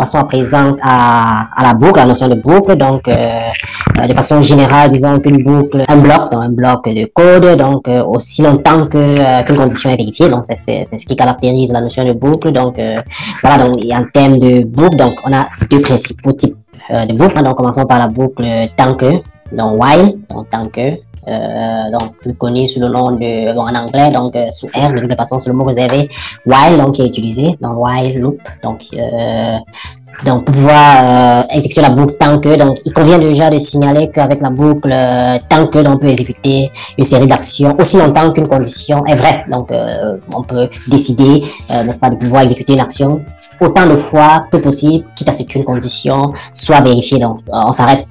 passons à présent à la boucle, la notion de boucle. Donc, de façon générale, disons qu'une boucle, un bloc de code, donc aussi longtemps qu'une condition est vérifiée. Donc, c'est ce qui caractérise la notion de boucle. Donc, voilà. Donc, et en termes de boucle, donc on a deux principaux types de boucles. Donc, commençons par la boucle tant que, donc while, donc tant que. Donc plus connu sous le nom de, bon, en anglais, donc sous R, de toute façon, c'est le mot réservé while, donc qui est utilisé dans while loop. Donc pour pouvoir exécuter la boucle tant que, donc il convient déjà de signaler qu'avec la boucle tant que, on peut exécuter une série d'actions aussi longtemps qu'une condition est vraie. Donc on peut décider, n'est-ce pas, de pouvoir exécuter une action autant de fois que possible, quitte à ce qu'une condition soit vérifiée. Donc on s'arrête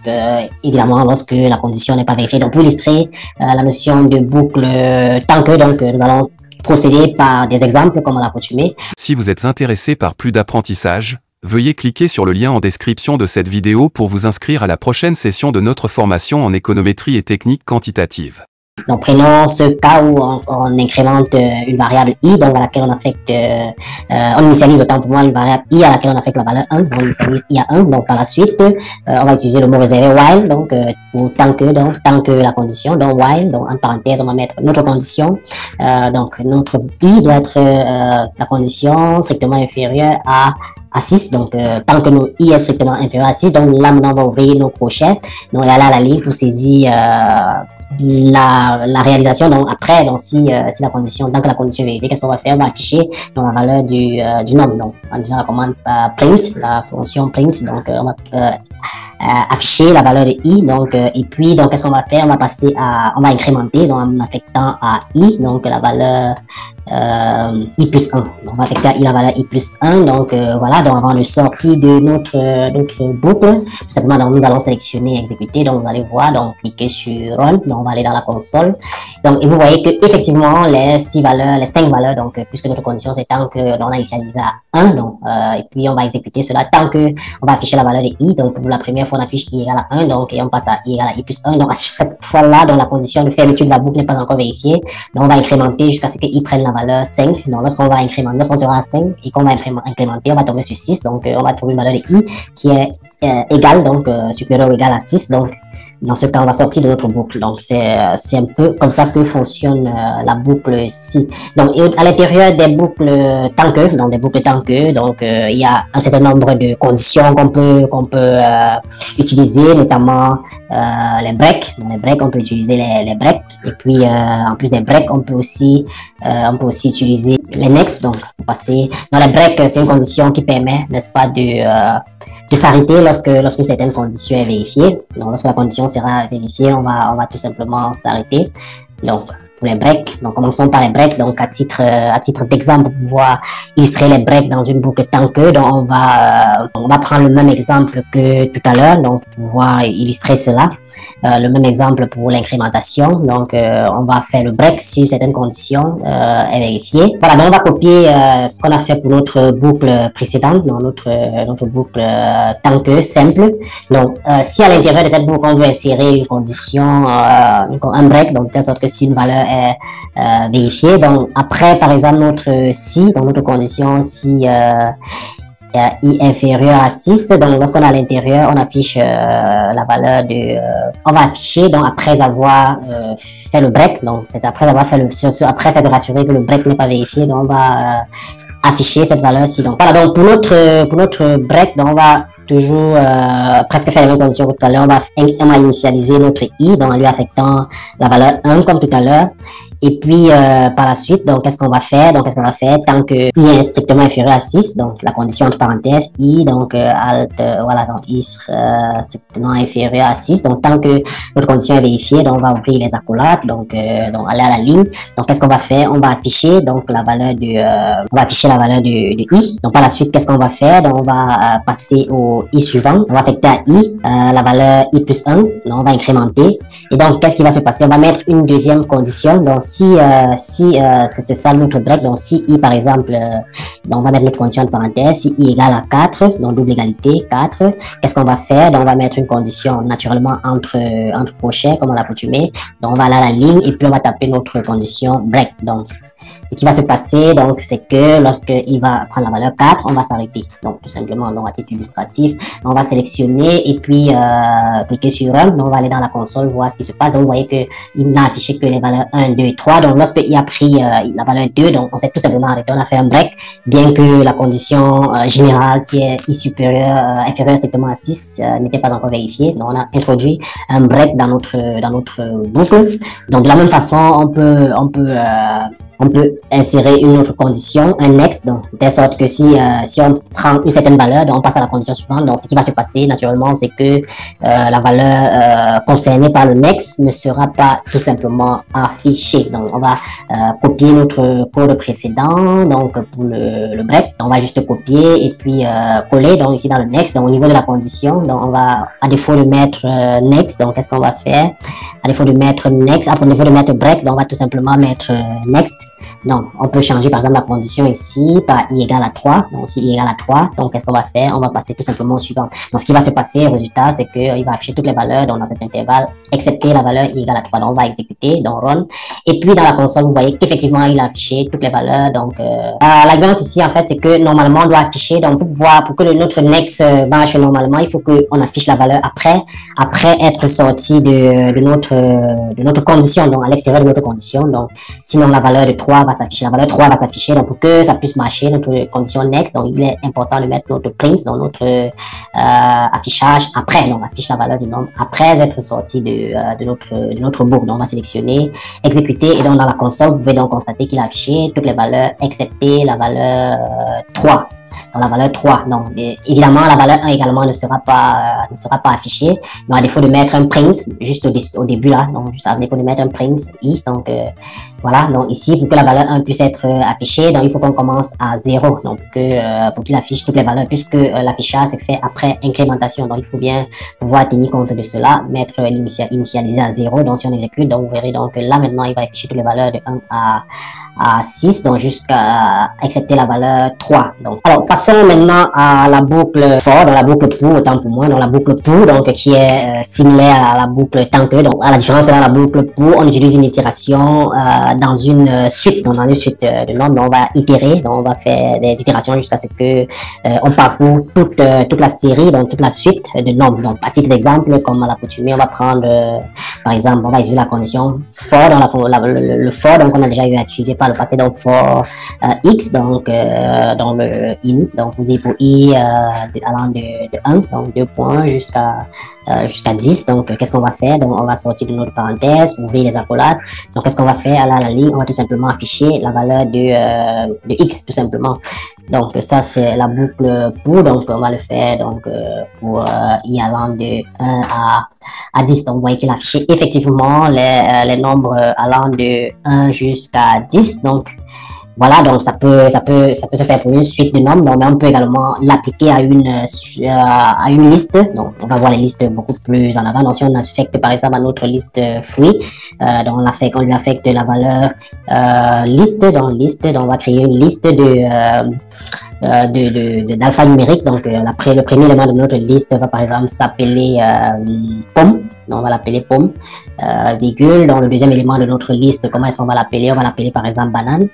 évidemment lorsque la condition n'est pas vérifiée. Donc pour illustrer la notion de boucle tant que, donc nous allons procéder par des exemples comme on l'a coutumé. Si vous êtes intéressé par plus d'apprentissage, veuillez cliquer sur le lien en description de cette vidéo pour vous inscrire à la prochaine session de notre formation en économétrie et technique quantitative. Donc, prenons ce cas où on incrémente une variable i, donc à laquelle on affecte, on initialise autant pour moi une variable i à laquelle on affecte la valeur 1, donc on initialise i à 1, donc par la suite, on va utiliser le mot réservé while, donc pour tant que la condition, donc while, donc en parenthèse, on va mettre notre condition, donc notre i doit être la condition strictement inférieure à 6, donc tant que nos i est strictement inférieur à 6, donc là maintenant on va ouvrir nos crochets, donc il y a là la ligne pour saisir la réalisation. Donc après, donc si la condition, tant que la condition est vérifiée, qu'est-ce qu'on va faire? On va afficher donc, la valeur du nombre, donc en utilisant la commande print, la fonction print, donc on va afficher la valeur de i, donc et puis donc qu'est-ce qu'on va faire? On va incrémenter donc en affectant à i donc la valeur i plus 1, donc on va affecter à i la valeur i plus 1, donc voilà. Donc avant de sortir de notre boucle, tout simplement donc nous allons sélectionner exécuter, donc vous allez voir, donc cliquer sur run, donc on va aller dans la console, donc et vous voyez que effectivement les 5 valeurs, donc puisque notre condition c'est tant que on a initialisé à 1, donc et puis on va exécuter cela tant que on va afficher la valeur de i, donc pour la première fois on affiche i égale à 1, donc et on passe à i égale à i plus 1, donc à cette fois là donc la condition de fermeture de la boucle n'est pas encore vérifiée, donc on va incrémenter jusqu'à ce que i prenne la valeur 5, donc lorsqu'on sera à 5 et qu'on va incrémenter, on va tomber sur 6, donc on va trouver une valeur de i qui est égale, donc supérieure ou égale à 6, donc dans ce cas on va sortir de notre boucle. Donc c'est un peu comme ça que fonctionne la boucle ici. Donc à l'intérieur des boucles tant que, donc il y a un certain nombre de conditions qu'on peut utiliser, notamment les breaks. Dans les breaks on peut utiliser les breaks, et puis en plus des breaks on peut aussi utiliser les next. Donc pour passer dans les breaks, c'est une condition qui permet, n'est-ce pas, de s'arrêter lorsque certaines conditions est vérifiée. Donc lorsque la condition sera vérifiée, on va tout simplement s'arrêter. Donc pour les breaks, donc commençons par les breaks. Donc à titre d'exemple, pour pouvoir illustrer les breaks dans une boucle tant que, donc on va prendre le même exemple que tout à l'heure, donc pour pouvoir illustrer cela. Le même exemple pour l'incrémentation, donc on va faire le break si certaines conditions est vérifiée. Voilà, donc on va copier ce qu'on a fait pour notre boucle précédente, dans notre boucle tant que simple. Donc si à l'intérieur de cette boucle on veut insérer une condition, un break, donc de telle sorte que si une valeur est vérifiée, donc après par exemple notre si, donc notre condition si i inférieur à 6, donc lorsqu'on est à l'intérieur, on affiche la valeur on va afficher, donc après avoir fait le break, donc c'est après avoir fait après s'être rassuré que le break n'est pas vérifié, donc on va afficher cette valeur-ci. Donc voilà, donc pour notre break, donc on va toujours presque faire les mêmes conditions que tout à l'heure. On va initialiser notre i, donc en lui affectant la valeur 1 comme tout à l'heure. Et puis par la suite, donc qu'est-ce qu'on va faire? Donc qu'est-ce qu'on va faire tant que i est strictement inférieur à 6, donc la condition entre parenthèses i, donc voilà, donc i sera strictement inférieur à 6, donc tant que notre condition est vérifiée, donc on va ouvrir les accolades, donc aller à la ligne. Donc qu'est-ce qu'on va faire? On va afficher donc la valeur de i. Donc par la suite, qu'est-ce qu'on va faire? Donc on va passer au i suivant, on va affecter à i la valeur i plus 1, donc on va incrémenter. Et donc qu'est-ce qui va se passer? On va mettre une deuxième condition, donc si c'est ça notre break, donc si i par exemple, donc on va mettre notre condition de parenthèse, si i égale à 4, donc double égalité 4, qu'est-ce qu'on va faire? Donc on va mettre une condition naturellement entre crochets comme on l'a coutumé, donc on va aller à la ligne et puis on va taper notre condition break. Donc ce qui va se passer, donc, c'est que lorsqu'il va prendre la valeur 4, on va s'arrêter. Donc, tout simplement, donc, à titre illustratif, on va sélectionner et puis cliquer sur Run. Donc, on va aller dans la console, voir ce qui se passe. Donc, vous voyez que il n'a affiché que les valeurs 1, 2 et 3. Donc, lorsqu'il a pris la valeur 2, donc, on s'est tout simplement arrêté. On a fait un break, bien que la condition générale qui est inférieure strictement à 6 n'était pas encore vérifiée. Donc, on a introduit un break dans notre boucle. Donc, de la même façon, on peut insérer une autre condition, un next, donc, de telle sorte que si on prend une certaine valeur, donc on passe à la condition suivante. Donc, ce qui va se passer, naturellement, c'est que la valeur concernée par le next ne sera pas tout simplement affichée. Donc, on va copier notre code précédent, donc, pour le break. On va juste copier et puis coller, donc, ici dans le next. Donc, au niveau de la condition, donc, on va, à défaut de mettre next, donc, qu'est-ce qu'on va faire? À défaut de mettre next, à défaut de mettre break, donc, on va tout simplement mettre next. Donc, on peut changer par exemple la condition ici par i égale à 3. Donc, si i égale à 3, donc qu'est-ce qu'on va faire? On va passer tout simplement au suivant. Donc, ce qui va se passer, résultat, c'est qu'il va afficher toutes les valeurs donc, dans cet intervalle, excepté la valeur i égale à 3. Donc, on va exécuter, donc run. Et puis, dans la console, vous voyez qu'effectivement, il a affiché toutes les valeurs. Donc, la différence ici, en fait, c'est que normalement, on doit afficher, donc pour que notre next marche normalement, il faut qu'on affiche la valeur après être sorti de notre condition, donc à l'extérieur de notre condition. Donc, sinon, la valeur de 3 va s'afficher, la valeur 3 va s'afficher, donc pour que ça puisse marcher, notre condition next, donc il est important de mettre notre print, donc notre affichage après, donc on affiche la valeur du nombre après être sorti de notre boucle. Donc on va sélectionner, exécuter, et donc dans la console, vous pouvez donc constater qu'il a affiché toutes les valeurs excepté la valeur 3. Dans la valeur 3. Donc, évidemment, la valeur 1 également ne sera pas affichée. Donc, à défaut de mettre un print, juste au début là, donc juste à défaut de mettre un print i, donc voilà. Donc ici, pour que la valeur 1 puisse être affichée, donc il faut qu'on commence à 0. Donc pour qu'il affiche toutes les valeurs, puisque l'affichage se fait après incrémentation. Donc il faut bien pouvoir tenir compte de cela, mettre initialisé à 0. Donc si on exécute, donc vous verrez donc là maintenant il va afficher toutes les valeurs de 1 à 6, donc jusqu'à excepté la valeur 3. Donc, alors, passons maintenant à la boucle for, dans la boucle pour, autant pour moi, dans la boucle pour, donc, qui est similaire à la boucle tant que, donc, à la différence que dans la boucle pour, on utilise une itération dans une suite, donc, dans une suite de nombres, donc, on va itérer, donc, on va faire des itérations jusqu'à ce que on parcourt toute la série, donc, toute la suite de nombres. Donc, à titre d'exemple, comme à l'accoutumée, on va prendre, par exemple, on va utiliser la condition for, dans le for, donc, on a déjà eu à utiliser par le passé, donc for x, donc dans le in, donc on dit pour i allant de 1, donc 2 points jusqu'à 10. Donc qu'est-ce qu'on va faire? Donc on va sortir de notre parenthèse, ouvrir les accolades. Donc qu'est-ce qu'on va faire? Là, la ligne, on va tout simplement afficher la valeur de x, tout simplement. Donc ça c'est la boucle pour, donc on va le faire donc pour i allant de 1 à 10. Donc vous voyez qu'il a affiché effectivement les nombres allant de 1 jusqu'à 10. Donc voilà, donc ça peut se faire pour une suite de nombres, donc, mais on peut également l'appliquer à une liste. Donc on va voir les listes beaucoup plus en avant. Donc si on affecte par exemple à notre liste fruits, donc on lui affecte la valeur liste, donc on va créer une liste d'alphanumérique. Donc le premier élément de notre liste va par exemple s'appeler pomme, donc on va l'appeler pomme, virgule. Donc le deuxième élément de notre liste, comment est-ce qu'on va l'appeler? On va l'appeler par exemple banane.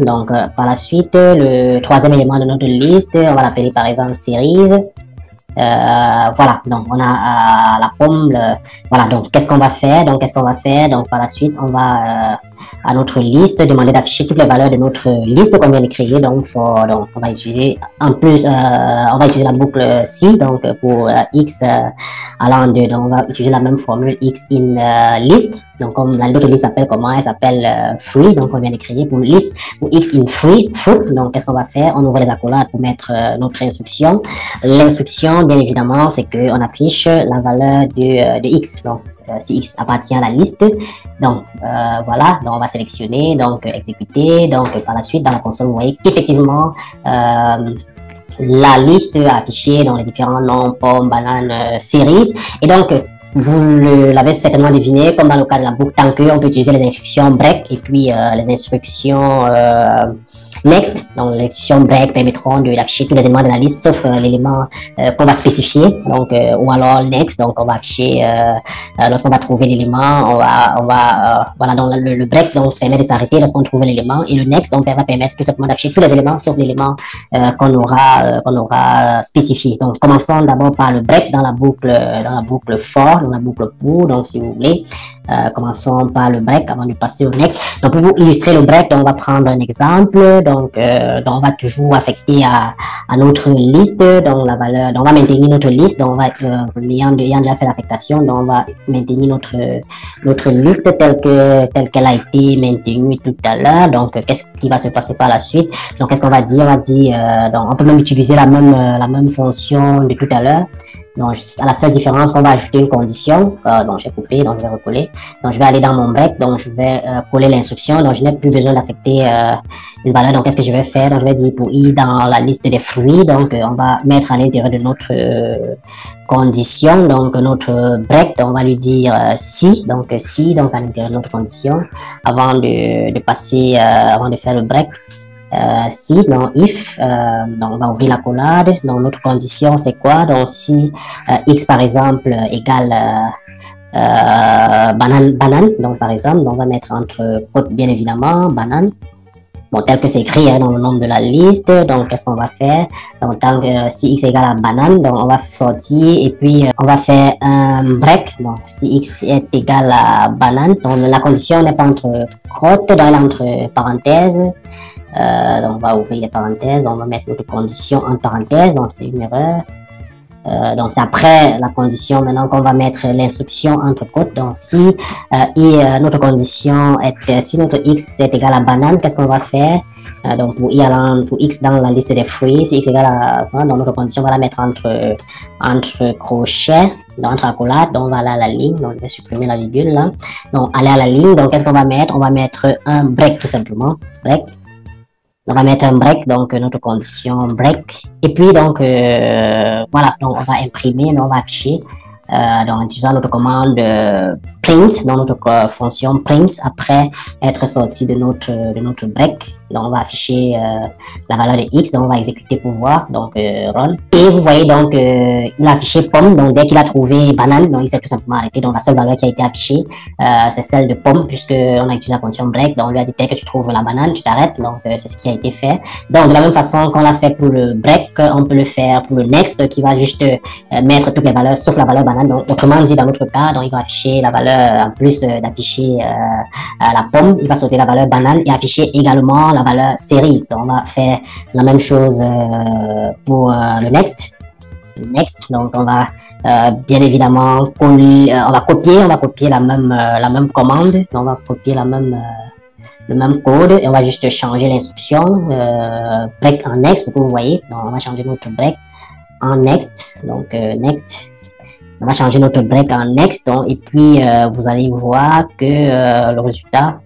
Donc par la suite, le troisième élément de notre liste, on va l'appeler par exemple cerise. Voilà, donc on a la pomme, voilà, donc qu'est-ce qu'on va faire? Donc par la suite, on va à notre liste demander d'afficher toutes les valeurs de notre liste qu'on vient de créer. Donc on va utiliser en plus on va utiliser la boucle si, donc pour x allant de, donc on va utiliser la même formule x in list. Donc comme l'autre liste s'appelle comment? Elle s'appelle free, donc on vient de créer pour liste pour x in fruit. Donc qu'est-ce qu'on va faire? On ouvre les accolades pour mettre notre instruction. L'instruction bien évidemment c'est que on affiche la valeur de x. Donc si x appartient à la liste, donc voilà, donc on va sélectionner, donc exécuter. Donc par la suite dans la console vous voyez qu'effectivement la liste affichée dans les différents noms pommes, bananes, cerises. Et donc vous l'avez certainement deviné, comme dans le cas de la boucle tant que, on peut utiliser les instructions break et puis les instructions next, donc l'instruction break permettront d'afficher tous les éléments de la liste sauf l'élément qu'on va spécifier, donc ou alors next, donc on va afficher lorsqu'on va trouver l'élément, voilà, donc le break donc permet de s'arrêter lorsqu'on trouve l'élément, et le next donc va permettre tout simplement d'afficher tous les éléments sauf l'élément qu'on aura spécifié. Donc commençons d'abord par le break dans la boucle for, dans la boucle pour, donc si vous voulez. Commençons par le break avant de passer au next. Donc pour vous illustrer le break, donc, on va prendre un exemple. Donc on va toujours affecter à notre liste donc la valeur, donc on va maintenir notre liste, donc on va ayant déjà fait l'affectation, donc on va maintenir notre liste telle qu'elle a été maintenue tout à l'heure. Donc qu'est-ce qui va se passer par la suite? Donc qu'est-ce qu'on va dire? On va dire donc on peut même utiliser la même fonction de tout à l'heure. Donc, à la seule différence qu'on va ajouter une condition, donc je vais couper, donc je vais recoller. Donc, je vais aller dans mon break, donc je vais coller l'instruction. Donc, je n'ai plus besoin d'affecter une valeur. Donc, qu'est-ce que je vais faire? Donc, je vais dire pour i dans la liste des fruits. Donc, on va mettre à l'intérieur de notre condition, donc notre break, donc on va lui dire si, donc si, donc à l'intérieur de notre condition, avant de passer, avant de faire le break. Si, donc if, donc on va ouvrir la collade, donc notre condition c'est quoi? Donc si x par exemple égale banane, donc par exemple, donc on va mettre entre quotes bien évidemment banane, bon tel que c'est écrit dans le nom de la liste. Donc qu'est-ce qu'on va faire? Donc tant que si x égale à banane, donc on va sortir et puis on va faire un break. Donc si x est égal à banane, donc la condition n'est pas entre quotes, donc elle est entre parenthèses. Donc on va ouvrir les parenthèses, donc on va mettre notre condition en parenthèse, donc c'est une erreur. Donc c'est après la condition maintenant qu'on va mettre l'instruction entre quotes. Donc si notre condition est, si notre x est égal à banane, qu'est-ce qu'on va faire? Donc pour x dans la liste des fruits, si x est égal à, donc notre condition on va la mettre entre crochets, donc entre accolades, donc on va aller à la ligne, donc je vais supprimer la virgule là. Donc aller à la ligne, donc qu'est-ce qu'on va mettre? On va mettre un break tout simplement, break. On va mettre un break, donc notre condition break. Et puis donc voilà, donc on va imprimer, on va afficher donc en utilisant notre commande print, dans notre fonction print, après être sorti de notre break. Donc on va afficher la valeur de x, donc on va exécuter pour voir, donc run. Et vous voyez donc il a affiché pomme, donc dès qu'il a trouvé banane, donc il s'est tout simplement arrêté. Donc la seule valeur qui a été affichée c'est celle de pomme, puisque on a utilisé la condition break. Donc on lui a dit dès que tu trouves la banane, tu t'arrêtes. Donc c'est ce qui a été fait. Donc de la même façon qu'on l'a fait pour le break, on peut le faire pour le next, qui va juste mettre toutes les valeurs sauf la valeur banane. Donc autrement dit, dans notre cas, donc il va afficher la valeur, en plus d'afficher la pomme, il va sauter la valeur banane et afficher également la valeur series. Donc on va faire la même chose pour le next. Donc on va bien évidemment coller, on va copier la même commande. Donc, on va copier le même code et on va juste changer l'instruction break en next pour que vous voyez. Donc on va changer notre break en next. Donc next. On va changer notre break en next, donc, et puis vous allez voir que le résultat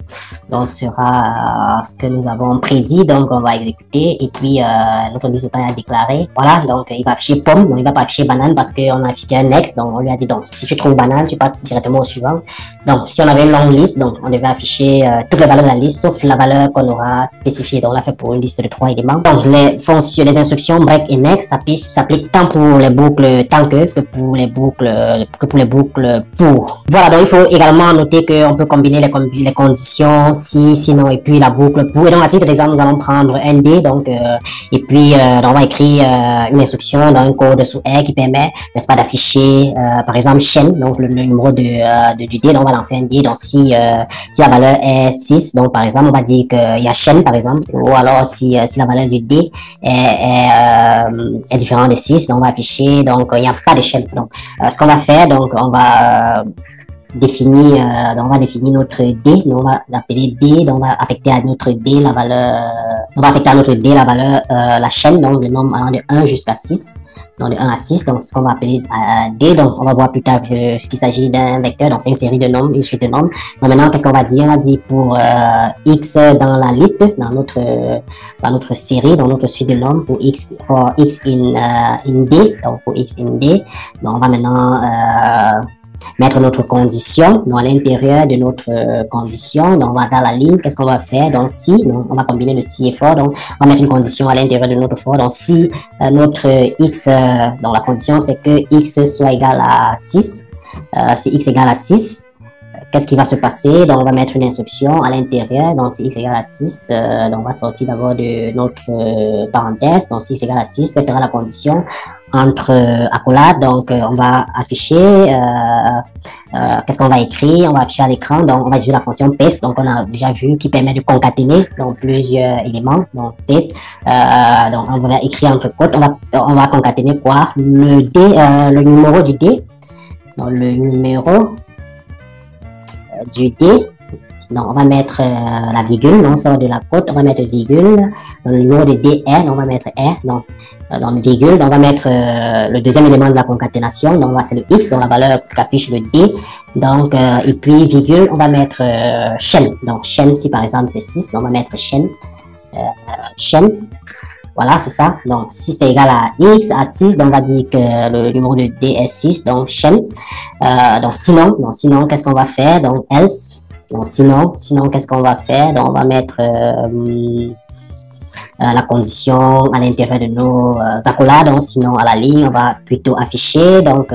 donc sera ce que nous avons prédit. Donc on va exécuter et puis notre liste à déclarer. Voilà, donc il va afficher pomme, donc il va pas afficher banane parce qu'on a affiché un next. Donc on lui a dit donc si tu trouves banane, tu passes directement au suivant. Donc si on avait une longue liste, donc on devait afficher toutes les valeurs de la liste sauf la valeur qu'on aura spécifiée. Donc on l'a fait pour une liste de 3 éléments. Donc les instructions break et next s'appliquent tant pour les boucles tant que pour les boucles pour. Voilà, donc il faut également noter qu'on peut combiner les conditions si, sinon et puis la boucle pour. Et donc à titre d'exemple, nous allons prendre ND, donc et puis donc on va écrire une instruction dans un code sous R qui permet, n'est-ce pas, d'afficher par exemple chaîne, donc le numéro du D. Donc on va lancer ND, donc si la valeur est 6, donc par exemple on va dire qu'il y a chaîne par exemple, ou alors si la valeur du D est différente de 6, donc on va afficher, donc il n'y a pas de chaîne. Donc ce qu'on va faire, donc on va définir notre D, donc on va l'appeler D, donc on va affecter à notre D la valeur, la chaîne, donc le nombre allant de 1 jusqu'à 6, donc de 1 à 6, donc ce qu'on va appeler D. Donc on va voir plus tard qu'il s'agit d'un vecteur, donc c'est une série de nombres, une suite de nombres. Donc maintenant qu'est-ce qu'on va dire? On va dire pour x dans la liste, dans notre série, dans notre suite de nombres, pour x in D, donc pour x in D, donc on va maintenant mettre notre condition dans l'intérieur de notre condition. Donc, on va dans la ligne, qu'est-ce qu'on va faire? Donc, si, donc, on va combiner le si et for. Donc, on va mettre une condition à l'intérieur de notre for. Donc, si notre x, donc la condition, c'est que x soit égal à 6. Si x égale à 6, qu'est-ce qui va se passer? Donc, on va mettre une instruction à l'intérieur. Donc, si x égale à 6, donc on va sortir d'abord de notre parenthèse. Donc, si x égale à 6, quelle sera la condition entre accolades? Donc, on va afficher, qu'est-ce qu'on va écrire? On va afficher à l'écran. Donc, on va utiliser la fonction paste. Donc, on a déjà vu qui permet de concaténer donc, plusieurs éléments. Donc, paste. Donc, on va écrire entre côtes. On va concaténer quoi? Le D, le numéro du D. Donc, le numéro du D. Donc, on va mettre la virgule, on sort de la côte, on va mettre virgule. Dans le numéro de D, R, on va mettre R. Donc, dans le virgule, on va mettre le deuxième élément de la concaténation. Donc, c'est le X, donc la valeur qu'affiche le D. Donc, et puis, virgule, on va mettre chaîne. Donc, chaîne, si par exemple c'est 6, donc on va mettre chaîne. Chaîne. Voilà, c'est ça. Donc, si c'est égal à x, à 6, donc on va dire que le numéro de D est 6, donc chaîne. Donc, sinon, qu'est-ce qu'on va faire? Donc, else. Donc, sinon, qu'est-ce qu'on va faire? Donc, on va mettre la condition à l'intérieur de nos accolades. Donc, sinon, à la ligne, on va plutôt afficher, donc,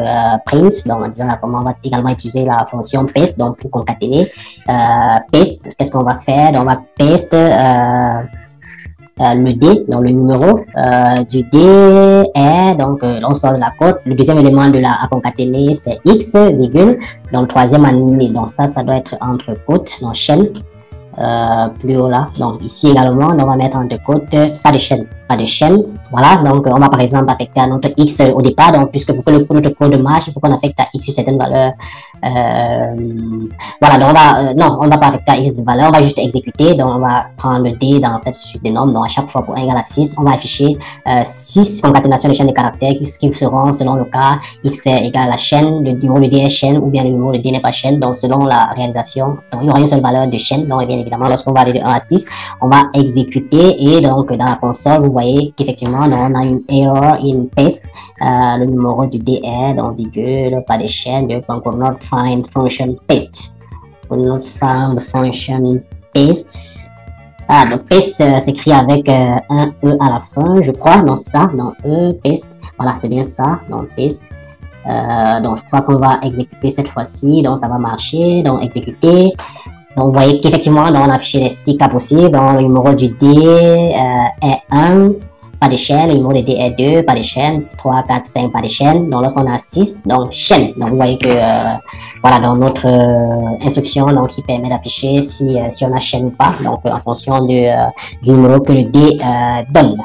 print. Donc, on va également utiliser la fonction paste, donc, pour concaténer. Paste, qu'est-ce qu'on va faire? Donc, on va paste, le D, donc le numéro du D est, donc on sort de la côte. Le deuxième élément de la à concaténer, c'est X, virgule. Donc le troisième année, donc ça doit être entre côtes, donc chaîne, plus haut là. Donc ici également, on va mettre entre côtes, pas de chaîne. Voilà, donc on va par exemple affecter à notre X au départ. Donc puisque pour que notre code marche, il faut qu'on affecte à X une certaine valeur. Voilà, donc on va pas affecter à X de valeur, on va juste exécuter. Donc on va prendre le D dans cette suite de nombres. Donc à chaque fois pour 1 égale à 6, on va afficher 6 concaténations de chaînes de caractères qui seront selon le cas X est égal à la chaîne, le numéro de D est chaîne ou bien le numéro de D n'est pas chaîne. Donc selon la réalisation, donc il y aura une seule valeur de chaîne. Donc bien évidemment, lorsqu'on va aller de 1 à 6, on va exécuter et donc dans la console, vous voyez qu'effectivement on a une error in paste. Le numéro du D est donc virgule, pas de chaîne, donc will not find function paste. Will not find function paste. Donc paste s'écrit avec un E à la fin, je crois. Non, c'est ça. Donc E, paste. Voilà, c'est bien ça. Donc paste. Donc je crois qu'on va exécuter cette fois-ci. Donc ça va marcher. Donc exécuter. Donc vous voyez qu'effectivement, on a affiché les 6 cas possibles. Donc le numéro du D est 1. Pas de chaîne, le numéro de D est 2, pas de chaîne, 3, 4, 5, pas de chaîne. Donc lorsqu'on a 6, donc chaîne. Donc vous voyez que voilà, dans notre instruction, donc qui permet d'afficher si on a chaîne ou pas, donc en fonction du numéro que le D donne.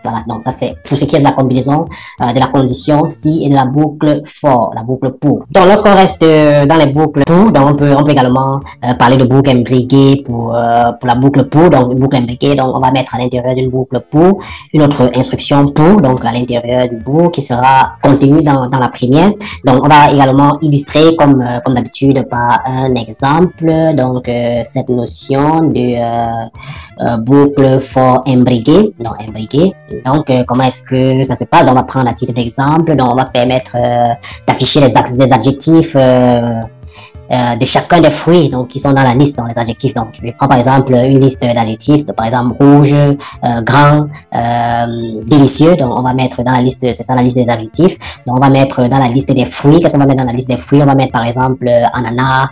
Voilà, donc ça c'est pour ce qui est de la combinaison de la condition si et de la boucle for, la boucle pour. Donc lorsqu'on reste dans les boucles pour, donc on peut également parler de boucle imbriquée pour la boucle pour. Donc une boucle imbriquée, donc on va mettre à l'intérieur d'une boucle pour une autre instruction pour, donc à l'intérieur du bout qui sera contenue dans la première. Donc on va également illustrer comme d'habitude par un exemple, donc cette notion de boucle for imbriquée, donc imbriquée. Donc, comment est-ce que ça se passe? Donc, on va prendre à titre d'exemple. Donc, on va permettre d'afficher les adjectifs de chacun des fruits donc qui sont dans la liste, dans les adjectifs. Donc je prends par exemple une liste d'adjectifs, par exemple rouge, grand, délicieux. Donc on va mettre dans la liste, c'est ça la liste des adjectifs. Donc on va mettre dans la liste des fruits. Qu'est-ce qu'on va mettre dans la liste des fruits? On va mettre par exemple ananas,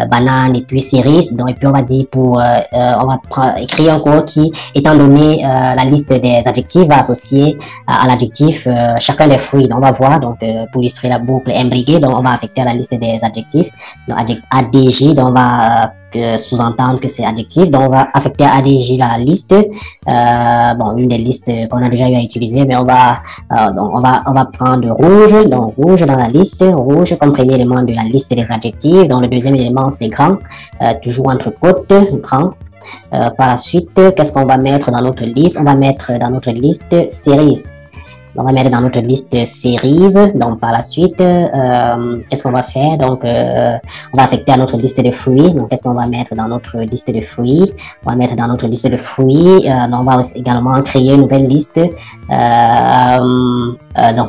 banane et puis cerise. Donc et puis on va dire pour on va écrire un code qui, étant donné la liste des adjectifs, va associer à l'adjectif chacun des fruits. Donc on va voir, donc pour illustrer la boucle imbriquée, donc on va affecter à la liste des adjectifs. Donc ADJ, donc on va sous-entendre que c'est adjectif. Donc on va affecter ADJ dans la liste. Bon, une des listes qu'on a déjà eu à utiliser, mais on va prendre rouge. Donc rouge dans la liste, rouge comme premier élément de la liste des adjectifs. Donc le deuxième élément c'est grand, toujours entre côtes, grand. Par la suite, qu'est-ce qu'on va mettre dans notre liste? On va mettre dans notre liste cerise. on va mettre dans notre liste de séries. Donc par la suite, qu'est-ce qu'on va faire? Donc on va affecter à notre liste de fruits. Donc qu'est-ce qu'on va mettre dans notre liste de fruits? On va mettre dans notre liste de fruits. Donc on va également créer une nouvelle liste. Donc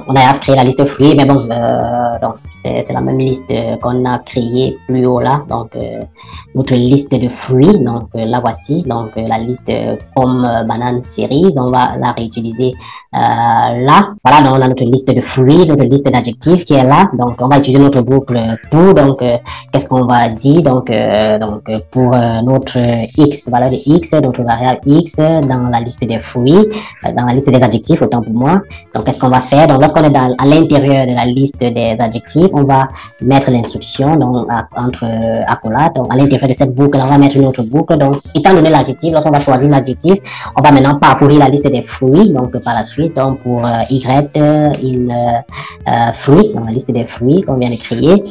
on a créé la liste de fruits, mais bon, donc c'est la même liste qu'on a créée plus haut là. Donc notre liste de fruits. Donc la voici. Donc la liste pommes, bananes, cerises. Donc on va la réutiliser là. Voilà, donc on a notre liste de fruits, notre liste d'adjectifs qui est là. Donc on va utiliser notre boucle pour. Donc qu'est-ce qu'on va dire? Donc pour notre x, valeur de x, notre variable x dans la liste des fruits, dans la liste des adjectifs, autant pour moi. Donc qu'est-ce qu'on va faire? Donc lorsqu'on est à l'intérieur de la liste des adjectifs, on va mettre l'instruction donc entre accolades. Donc à l'intérieur de cette boucle, on va mettre une autre boucle. Donc étant donné l'adjectif, lorsqu'on va choisir l'adjectif, on va maintenant parcourir la liste des fruits. Donc par la suite, donc pour y fruit, dans la liste des fruits qu'on vient de créer.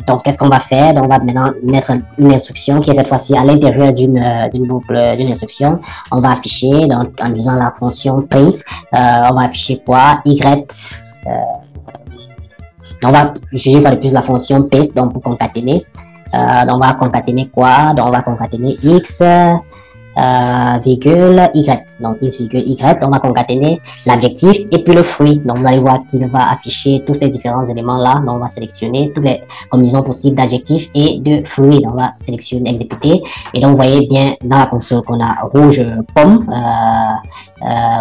Donc qu'est-ce qu'on va faire? Donc on va maintenant mettre une instruction qui est cette fois-ci à l'intérieur d'une boucle, d'une instruction. On va afficher donc en utilisant la fonction print, on va afficher quoi? On va utiliser une fois de plus la fonction paste donc pour concaténer. Donc on va concaténer quoi? Donc on va concaténer x virgule y. Donc x virgule y, on va concaténer l'adjectif et puis le fruit. Donc vous allez voir qu'il va afficher tous ces différents éléments là. Donc on va sélectionner toutes les combinaisons possibles d'adjectifs et de fruits. Donc on va sélectionner, exécuter. Et donc vous voyez bien dans la console qu'on a rouge pomme,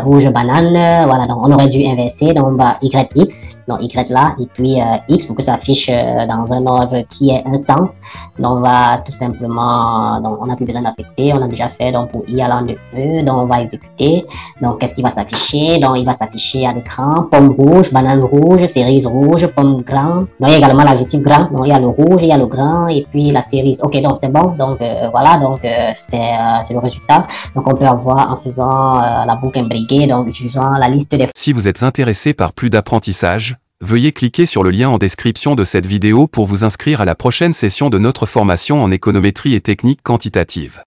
rouge banane. Voilà, donc on aurait dû inverser. Donc on va yx, donc y là, et puis x pour que ça affiche dans un ordre qui ait un sens. Donc on va tout simplement, donc on n'a plus besoin d'affecter, on a déjà fait. Donc pour y allant de E, donc on va exécuter. Donc qu'est-ce qui va s'afficher? Donc il va s'afficher à l'écran pomme rouge, banane rouge, cerise rouge, pomme grand. Donc il y a également l'adjectif grand. Donc il y a le rouge, il y a le grand et puis la cerise. Ok, donc c'est bon. Donc voilà, donc c'est le résultat. Donc on peut avoir en faisant la boucle imbriquée, donc utilisant la liste des. Si vous êtes intéressé par plus d'apprentissage, veuillez cliquer sur le lien en description de cette vidéo pour vous inscrire à la prochaine session de notre formation en économétrie et technique quantitative.